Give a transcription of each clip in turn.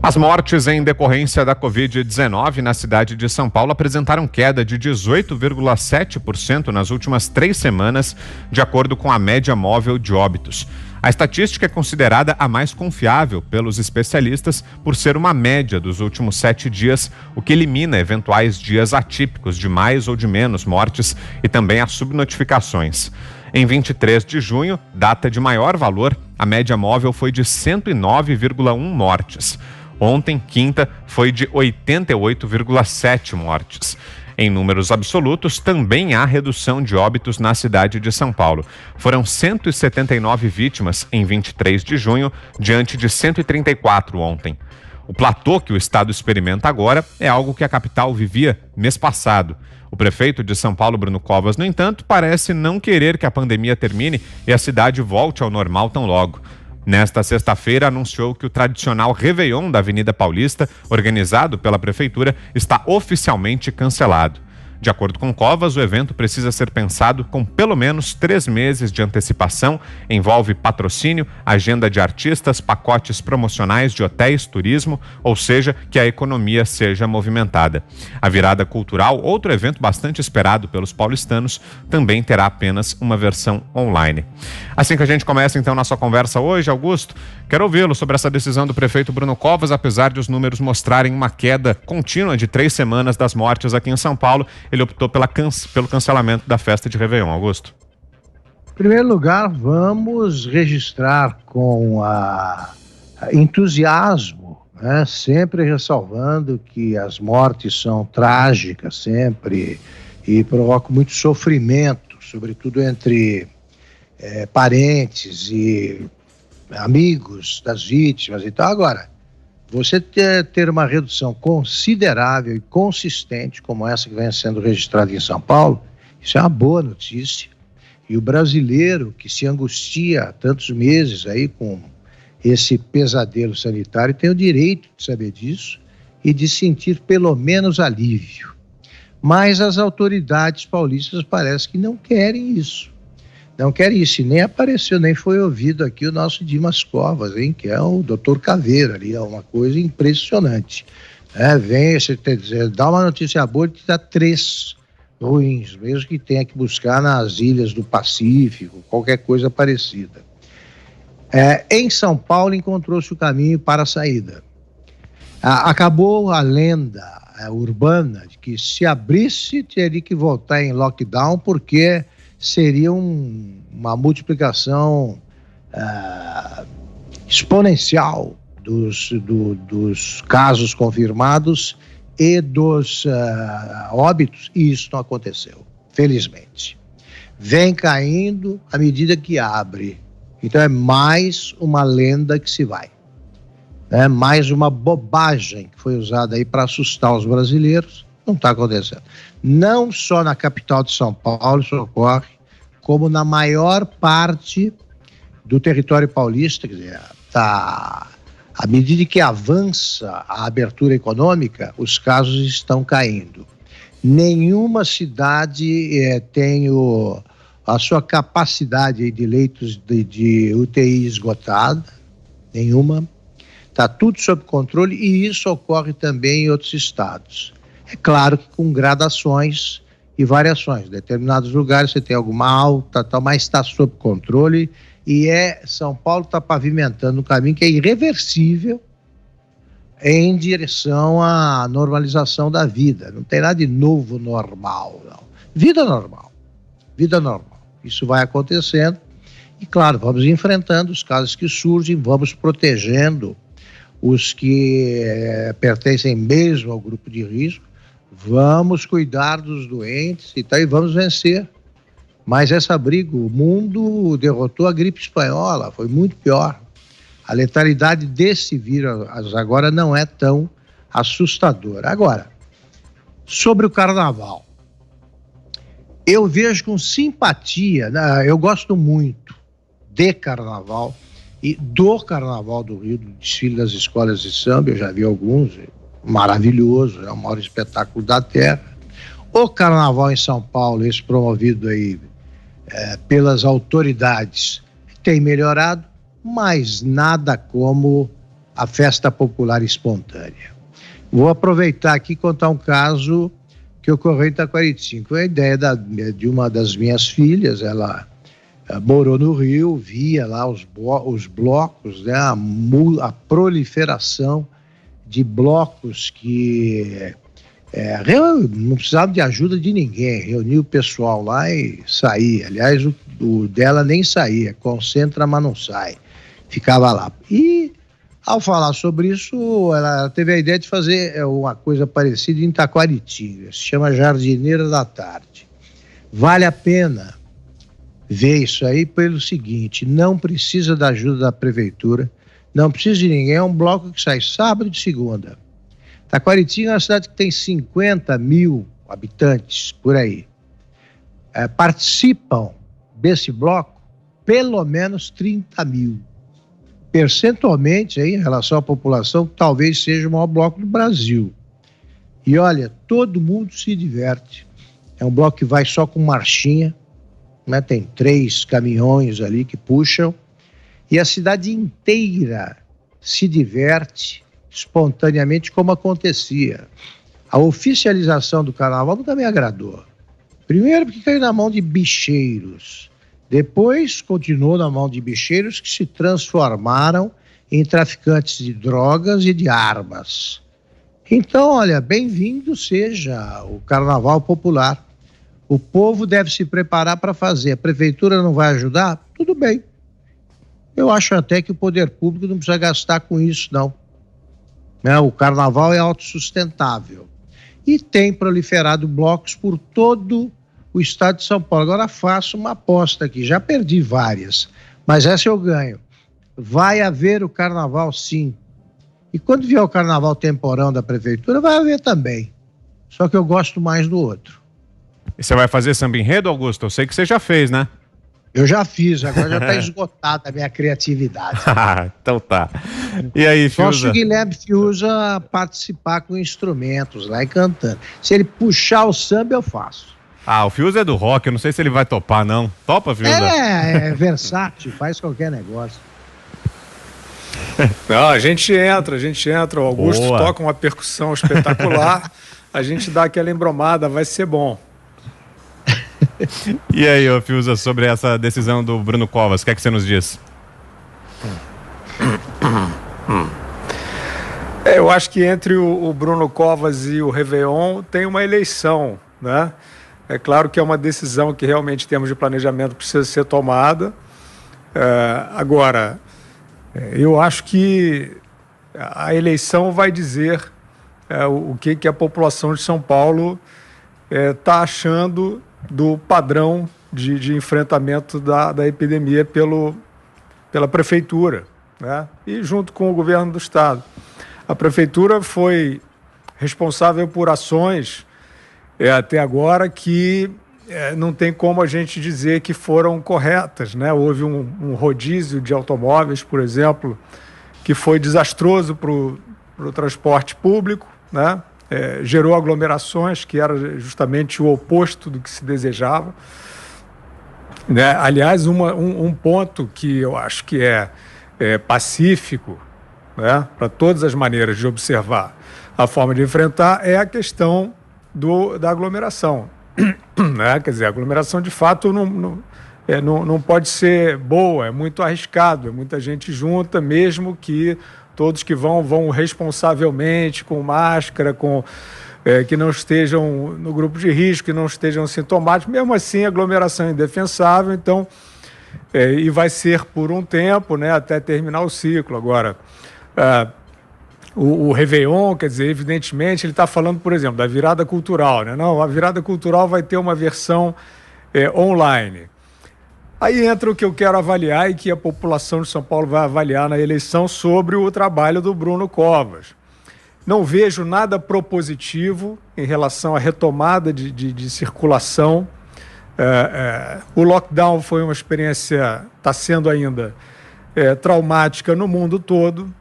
As mortes em decorrência da Covid-19 na cidade de São Paulo apresentaram queda de 18,7% nas últimas 3 semanas, de acordo com a média móvel de óbitos. A estatística é considerada a mais confiável pelos especialistas por ser uma média dos últimos 7 dias, o que elimina eventuais dias atípicos de mais ou de menos mortes e também as subnotificações. Em 23 de junho, data de maior valor, a média móvel foi de 109,1 mortes. Ontem, quinta, foi de 88,7 mortes. Em números absolutos, também há redução de óbitos na cidade de São Paulo. Foram 179 vítimas em 23 de junho, diante de 134 ontem. O platô que o estado experimenta agora é algo que a capital vivia mês passado. O prefeito de São Paulo, Bruno Covas, no entanto, parece não querer que a pandemia termine e a cidade volte ao normal tão logo. Nesta sexta-feira, anunciou que o tradicional Réveillon da Avenida Paulista, organizado pela prefeitura, está oficialmente cancelado. De acordo com Covas, o evento precisa ser pensado com pelo menos 3 meses de antecipação, envolve patrocínio, agenda de artistas, pacotes promocionais de hotéis, turismo, ou seja, que a economia seja movimentada. A virada cultural, outro evento bastante esperado pelos paulistanos, também terá apenas uma versão online. Assim que a gente começa então nossa conversa hoje, Augusto, quero ouvi-lo sobre essa decisão do prefeito Bruno Covas, apesar de os números mostrarem uma queda contínua de 3 semanas das mortes aqui em São Paulo. Ele optou pelo cancelamento da festa de Réveillon, Augusto. Em primeiro lugar, vamos registrar com entusiasmo, né? Sempre ressalvando que as mortes são trágicas sempre e provocam muito sofrimento, sobretudo entre parentes e amigos das vítimas e tal. Agora, você ter uma redução considerável e consistente como essa que vem sendo registrada em São Paulo, isso é uma boa notícia. E o brasileiro que se angustia há tantos meses aí com esse pesadelo sanitário tem o direito de saber disso e de sentir pelo menos alívio. Mas as autoridades paulistas parece que não querem isso. Não querem isso, e nem apareceu, nem foi ouvido aqui o nosso Dimas Covas, hein, que é o doutor Caveira ali, é uma coisa impressionante. Vem, dá uma notícia boa e te dá 3 ruins, mesmo que tenha que buscar nas ilhas do Pacífico, qualquer coisa parecida. Em São Paulo encontrou-se o caminho para a saída. Acabou a lenda urbana de que se abrisse teria que voltar em lockdown porque seria uma multiplicação exponencial dos casos confirmados e dos óbitos, e isso não aconteceu, felizmente. Vem caindo à medida que abre. Então é mais uma lenda que se vai. Mais uma bobagem que foi usada aí para assustar os brasileiros. Não está acontecendo. Não só na capital de São Paulo isso ocorre, como na maior parte do território paulista, quer dizer, à medida que avança a abertura econômica, os casos estão caindo. Nenhuma cidade tem a sua capacidade de leitos de UTI esgotada, nenhuma. Está tudo sob controle e isso ocorre também em outros estados. É claro que com gradações e variações. Em determinados lugares você tem alguma alta, mas está sob controle e São Paulo está pavimentando um caminho que é irreversível em direção à normalização da vida. Não tem nada de novo normal, não. Vida normal. Isso vai acontecendo e, claro, vamos enfrentando os casos que surgem, vamos protegendo os que pertencem mesmo ao grupo de risco, vamos cuidar dos doentes e vamos vencer. Mas essa briga, o mundo derrotou a gripe espanhola, foi muito pior. A letalidade desse vírus agora não é tão assustadora. Agora, sobre o carnaval, eu vejo com simpatia, eu gosto muito de carnaval e do Carnaval do Rio, do desfile das escolas de samba, eu já vi alguns, maravilhoso, é o maior espetáculo da terra. O Carnaval em São Paulo, esse promovido aí pelas autoridades, tem melhorado, mas nada como a festa popular espontânea. Vou aproveitar aqui e contar um caso que ocorreu em Taquaritinga. Foi a ideia de uma das minhas filhas. Ela morou no Rio, via lá os blocos, né, a proliferação de blocos que não precisavam de ajuda de ninguém, reunia o pessoal lá e saía. Aliás, o dela nem saía, concentra, mas não sai, ficava lá. E ao falar sobre isso, ela teve a ideia de fazer uma coisa parecida em Taquaritinga, se chama Jardineira da Tarde. Vale a pena ver isso aí pelo seguinte: não precisa da ajuda da prefeitura, não precisa de ninguém, é um bloco que sai sábado e de segunda. Taquaritinga é uma cidade que tem 50 mil habitantes, por aí. Participam desse bloco pelo menos 30 mil. Percentualmente, aí, em relação à população, talvez seja o maior bloco do Brasil. E olha, todo mundo se diverte. É um bloco que vai só com marchinha, né? Tem 3 caminhões ali que puxam, e a cidade inteira se diverte espontaneamente, como acontecia. A oficialização do carnaval nunca me agradou. Primeiro porque caiu na mão de bicheiros. Depois continuou na mão de bicheiros que se transformaram em traficantes de drogas e de armas. Então, olha, bem-vindo seja o carnaval popular. O povo deve se preparar para fazer. A prefeitura não vai ajudar? Tudo bem. Eu acho até que o poder público não precisa gastar com isso, não. O carnaval é autossustentável. E tem proliferado blocos por todo o estado de São Paulo. Agora faço uma aposta aqui, já perdi várias, mas essa eu ganho. Vai haver o carnaval, sim. E quando vier o carnaval temporão da prefeitura, vai haver também. Só que eu gosto mais do outro. E você vai fazer samba enredo, Augusto? Eu sei que você já fez, né? Eu já fiz, agora já está esgotada a minha criatividade. Então tá. E aí, Fiuza? Posso o Guilherme Fiuza participar com instrumentos lá e cantando. Se ele puxar o samba, eu faço. O Fiuza é do rock, eu não sei se ele vai topar, não. Topa, Fiuza? É versátil, faz qualquer negócio. Não, a gente entra. O Augusto toca uma percussão espetacular, a gente dá aquela embromada, vai ser bom. E aí, ô Fiuza, sobre essa decisão do Bruno Covas, o que é que você nos diz? Eu acho que entre o Bruno Covas e o Réveillon tem uma eleição, né? É claro que é uma decisão que realmente, em termos de planejamento, precisa ser tomada. Agora, eu acho que a eleição vai dizer o que a população de São Paulo está achando do padrão de enfrentamento da epidemia pela prefeitura, né? E junto com o governo do estado. A prefeitura foi responsável por ações até agora que não tem como a gente dizer que foram corretas, né? Houve um rodízio de automóveis, por exemplo, que foi desastroso para o transporte público, né? Gerou aglomerações, que era justamente o oposto do que se desejava, né? Aliás, um ponto que eu acho que é pacífico, né, para todas as maneiras de observar a forma de enfrentar é a questão da aglomeração. Né? Quer dizer, a aglomeração de fato não pode ser boa, é muito arriscado, é muita gente junta, mesmo que todos que vão responsavelmente, com máscara, que não estejam no grupo de risco, que não estejam sintomáticos. Mesmo assim, a aglomeração é indefensável, então, e vai ser por um tempo, né, até terminar o ciclo. Agora, o Réveillon, quer dizer, evidentemente, ele está falando, por exemplo, da virada cultural, né? Não, a virada cultural vai ter uma versão online. Aí entra o que eu quero avaliar e que a população de São Paulo vai avaliar na eleição sobre o trabalho do Bruno Covas. Não vejo nada propositivo em relação à retomada de circulação. O lockdown foi uma experiência, está sendo ainda traumática no mundo todo,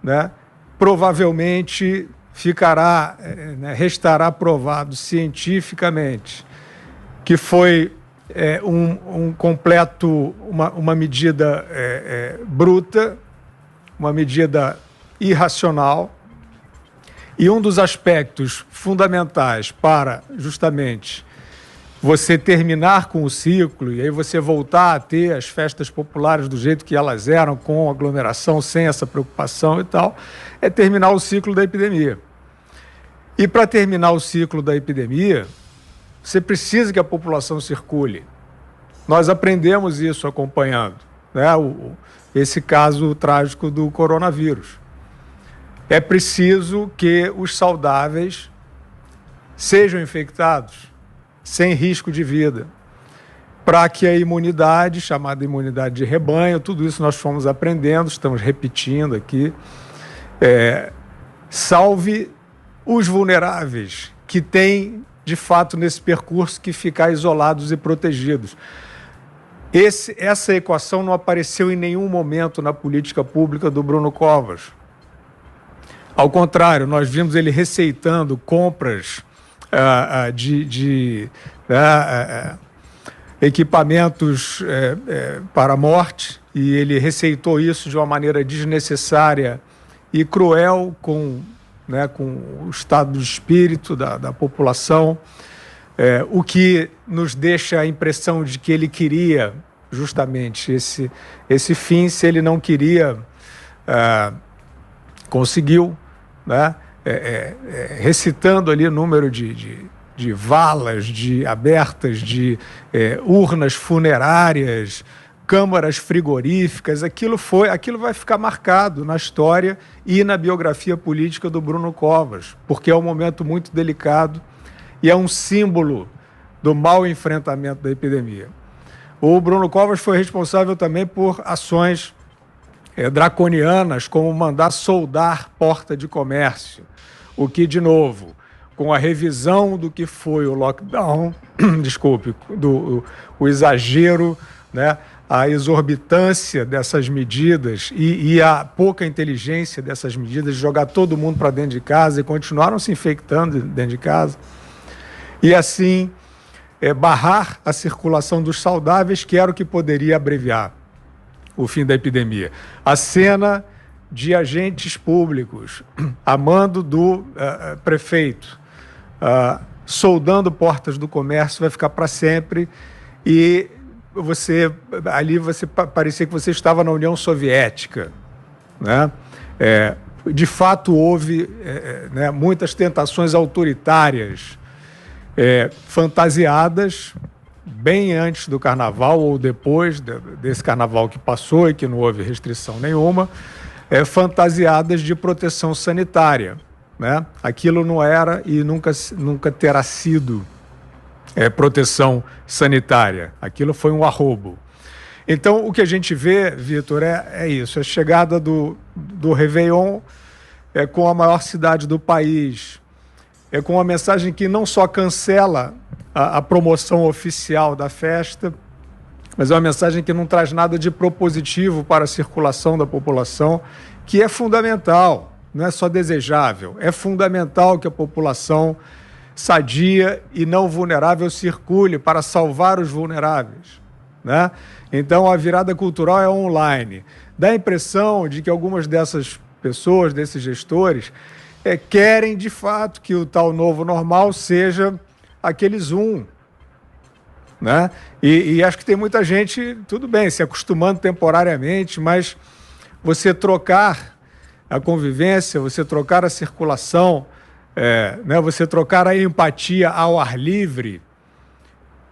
né? Provavelmente restará provado cientificamente que foi uma medida bruta, uma medida irracional. E um dos aspectos fundamentais para, justamente, você terminar com o ciclo e aí você voltar a ter as festas populares do jeito que elas eram, com aglomeração, sem essa preocupação e tal, é terminar o ciclo da epidemia. E para terminar o ciclo da epidemia, você precisa que a população circule. Nós aprendemos isso acompanhando, né, esse caso trágico do coronavírus. É preciso que os saudáveis sejam infectados, sem risco de vida, para que a imunidade, chamada imunidade de rebanho, tudo isso nós fomos aprendendo, estamos repetindo aqui, salve os vulneráveis, que têm, de fato, nesse percurso, que ficar isolados e protegidos. Essa equação não apareceu em nenhum momento na política pública do Bruno Covas. Ao contrário, nós vimos ele receitando compras de equipamentos para a morte, e ele receitou isso de uma maneira desnecessária e cruel com o estado de espírito da população, o que nos deixa a impressão de que ele queria justamente esse fim. Se ele não queria, conseguiu, né? Recitando ali o número de valas abertas, de urnas funerárias, câmaras frigoríficas. Aquilo vai ficar marcado na história e na biografia política do Bruno Covas, porque é um momento muito delicado e é um símbolo do mau enfrentamento da epidemia. O Bruno Covas foi responsável também por ações draconianas, como mandar soldar porta de comércio, o que, de novo, com a revisão do que foi o lockdown, o exagero, né, a exorbitância dessas medidas e a pouca inteligência dessas medidas, de jogar todo mundo para dentro de casa, e continuaram se infectando dentro de casa, e assim barrar a circulação dos saudáveis, que era o que poderia abreviar o fim da epidemia. A cena de agentes públicos, a mando do prefeito, soldando portas do comércio, vai ficar para sempre, e você parecia que você estava na União Soviética, né? De fato, houve muitas tentações autoritárias, fantasiadas, bem antes do carnaval ou depois desse carnaval que passou e que não houve restrição nenhuma, fantasiadas de proteção sanitária, né? Aquilo não era e nunca terá sido proteção sanitária. Aquilo foi um arrobo. Então, o que a gente vê, Vitor, é isso. A chegada do Réveillon com a maior cidade do país, com uma mensagem que não só cancela a promoção oficial da festa, mas é uma mensagem que não traz nada de propositivo para a circulação da população, que é fundamental, não é só desejável, é fundamental que a população sadia e não vulnerável circule para salvar os vulneráveis, né? Então, a virada cultural é online. Dá a impressão de que algumas dessas pessoas, desses gestores, querem, de fato, que o tal novo normal seja aquele Zoom, né? E acho que tem muita gente, tudo bem, se acostumando temporariamente, mas você trocar a convivência, você trocar a circulação, né? Você trocar a empatia ao ar livre,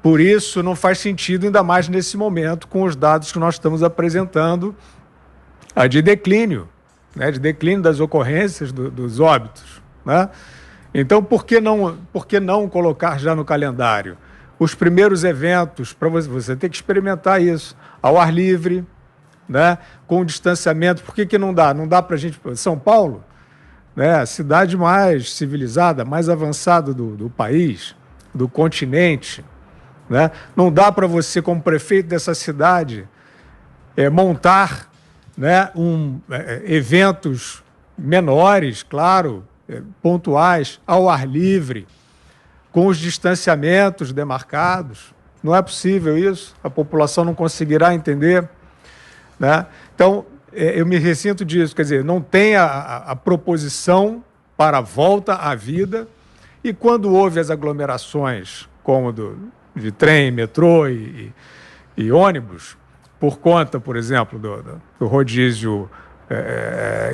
por isso não faz sentido, ainda mais nesse momento, com os dados que nós estamos apresentando, de declínio, né? De declínio das ocorrências, dos óbitos, né? Então, por que não colocar já no calendário os primeiros eventos, para você ter que experimentar isso, ao ar livre, né? Com distanciamento? Por que não dá? Não dá para a gente... São Paulo, né? A cidade mais civilizada, mais avançada do país, do continente, né? Não dá para você, como prefeito dessa cidade, montar, né, eventos menores, claro, pontuais, ao ar livre, com os distanciamentos demarcados. Não é possível isso, a população não conseguirá entender, né? Então, eu me ressinto disso, quer dizer, não tem a proposição para a volta à vida, e quando houve as aglomerações, como de trem, metrô e ônibus, por conta, por exemplo, do rodízio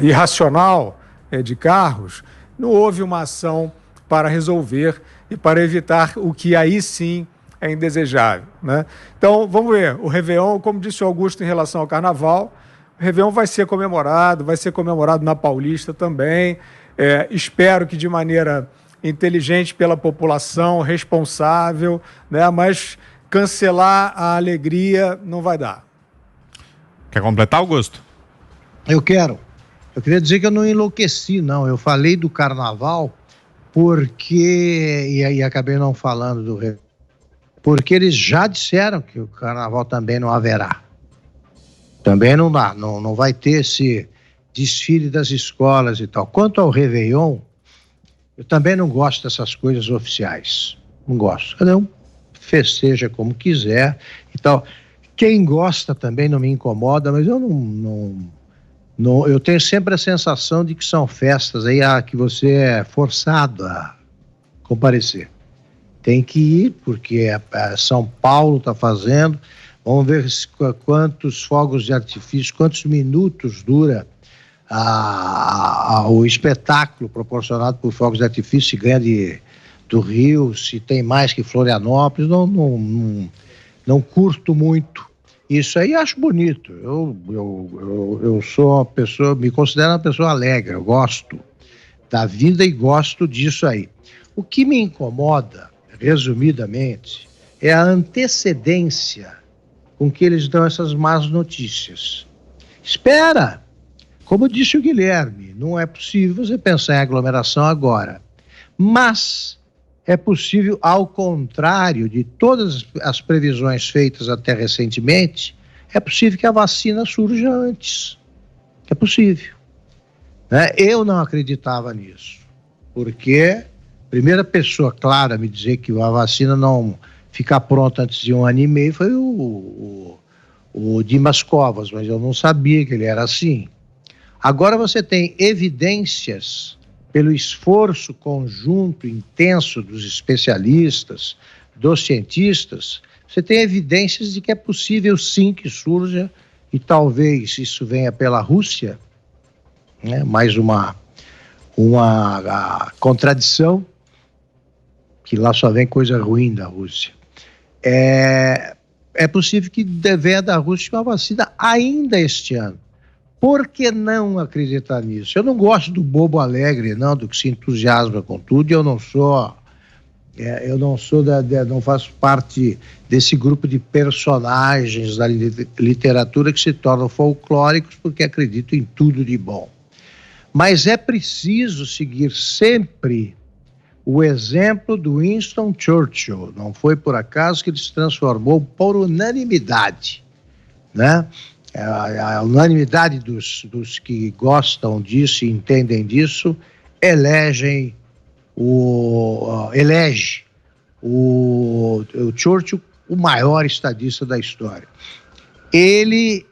irracional de carros, não houve uma ação para resolver e para evitar o que aí sim é indesejável, né? Então, vamos ver, o Réveillon, como disse o Augusto em relação ao Carnaval, o Réveillon vai ser comemorado na Paulista também, espero que de maneira inteligente pela população, responsável, né? Mas cancelar a alegria não vai dar. Quer completar, Augusto? Eu queria dizer que eu não enlouqueci, não. Eu falei do Carnaval porque, e acabei não falando do Réveillon, porque eles já disseram que o Carnaval também não haverá. Também não dá, não vai ter esse desfile das escolas e tal. Quanto ao Réveillon, eu também não gosto dessas coisas oficiais. Não gosto. Cada um festeja como quiser e tal. Quem gosta também não me incomoda, mas eu não, eu tenho sempre a sensação de que são festas aí que você é forçado a comparecer. Tem que ir, porque São Paulo está fazendo. Vamos ver quantos fogos de artifício, quantos minutos dura o espetáculo proporcionado por fogos de artifício, se ganha do Rio, se tem mais que Florianópolis. Não curto muito. Isso aí acho bonito. Eu sou uma pessoa, me considero uma pessoa alegre, eu gosto da vida e gosto disso aí. O que me incomoda, resumidamente, é a antecedência com que eles dão essas más notícias. Espera! Como disse o Guilherme, não é possível você pensar em aglomeração agora. Mas é possível, ao contrário de todas as previsões feitas até recentemente, é possível que a vacina surja antes. É possível. Né? Eu não acreditava nisso, porque a primeira pessoa clara a me dizer que a vacina não fica pronta antes de 1 ano e meio foi o Dimas Covas, mas eu não sabia que ele era assim. Agora você tem evidências, pelo esforço conjunto, intenso dos especialistas, dos cientistas, você tem evidências de que é possível sim que surja, e talvez isso venha pela Rússia, né? Mais uma contradição, que lá só vem coisa ruim da Rússia. É possível que venha da Rússia uma vacina ainda este ano. Por que não acreditar nisso? Eu não gosto do bobo alegre, não, do que se entusiasma com tudo, e eu não faço parte desse grupo de personagens da literatura que se tornam folclóricos porque acreditam em tudo de bom. Mas é preciso seguir sempre o exemplo do Winston Churchill. Não foi por acaso que ele se transformou por unanimidade, né? A unanimidade dos que gostam disso e entendem disso elege o Churchill, o maior estadista da história. Ele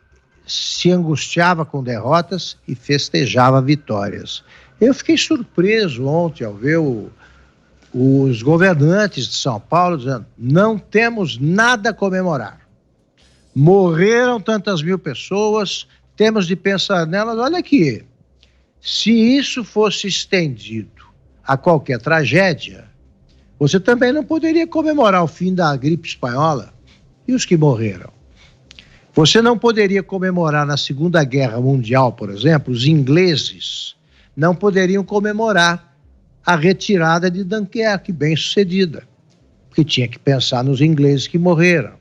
se angustiava com derrotas e festejava vitórias. Eu fiquei surpreso ontem ao ver os governantes de São Paulo dizendo: não temos nada a comemorar. Morreram tantas mil pessoas, temos de pensar nelas. Olha aqui, se isso fosse estendido a qualquer tragédia, você também não poderia comemorar o fim da gripe espanhola e os que morreram. Você não poderia comemorar na Segunda Guerra Mundial, por exemplo, os ingleses não poderiam comemorar a retirada de Dunkerque, bem sucedida, porque tinha que pensar nos ingleses que morreram.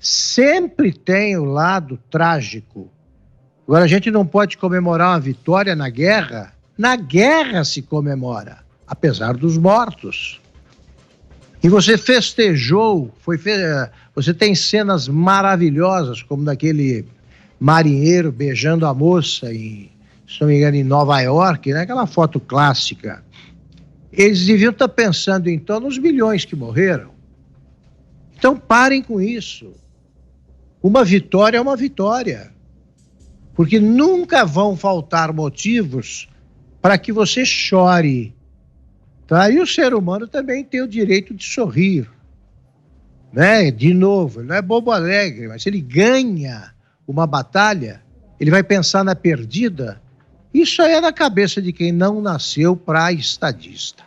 Sempre tem o lado trágico. Agora, a gente não pode comemorar uma vitória na guerra. Na guerra se comemora, apesar dos mortos. E você festejou, você tem cenas maravilhosas, como daquele marinheiro beijando a moça, se não me engano, em Nova York, né? Aquela foto clássica. Eles deviam estar pensando, então, nos milhões que morreram. Então, parem com isso. Uma vitória é uma vitória. porque nunca vão faltar motivos para que você chore, tá? E o ser humano também tem o direito de sorrir, né? De novo, ele não é bobo alegre, mas se ele ganha uma batalha, ele vai pensar na perdida. Isso aí é na cabeça de quem não nasceu para estadista.